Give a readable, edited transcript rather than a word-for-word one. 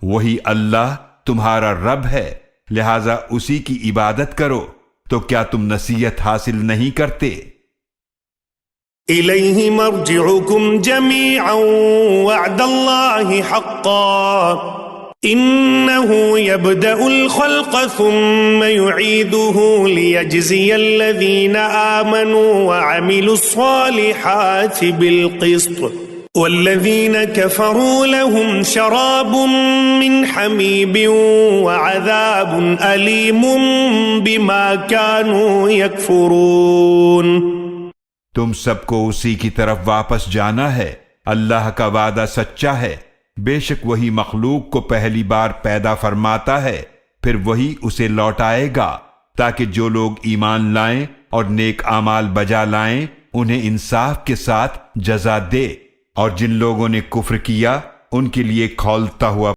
وہی اللہ تمہارا رب ہے، لہذا اسی کی عبادت کرو۔ تو کیا تم نصیحت حاصل نہیں کرتے؟ إِلَيْهِ مَرْجِعُكُمْ جَمِيعًا وَعْدَ اللَّهِ حَقًّا إِنَّهُ يَبْدَأُ الْخَلْقَ ثُمَّ يُعِيدُهُ لِيَجْزِيَ الَّذِينَ آمَنُوا وَعَمِلُوا الصَّالِحَاتِ بِالْقِسْطِ وَالَّذِينَ كَفَرُوا لَهُمْ شَرَابٌ مِّنْ حَمِيمٍ وَعَذَابٌ أَلِيمٌ بِمَا كَانُوا يَكْفُرُونَ۔ تم سب کو اسی کی طرف واپس جانا ہے، اللہ کا وعدہ سچا ہے، بے شک وہی مخلوق کو پہلی بار پیدا فرماتا ہے، پھر وہی اسے لوٹائے گا، تاکہ جو لوگ ایمان لائیں اور نیک اعمال بجا لائیں انہیں انصاف کے ساتھ جزا دے، اور جن لوگوں نے کفر کیا ان کے لیے کھولتا ہوا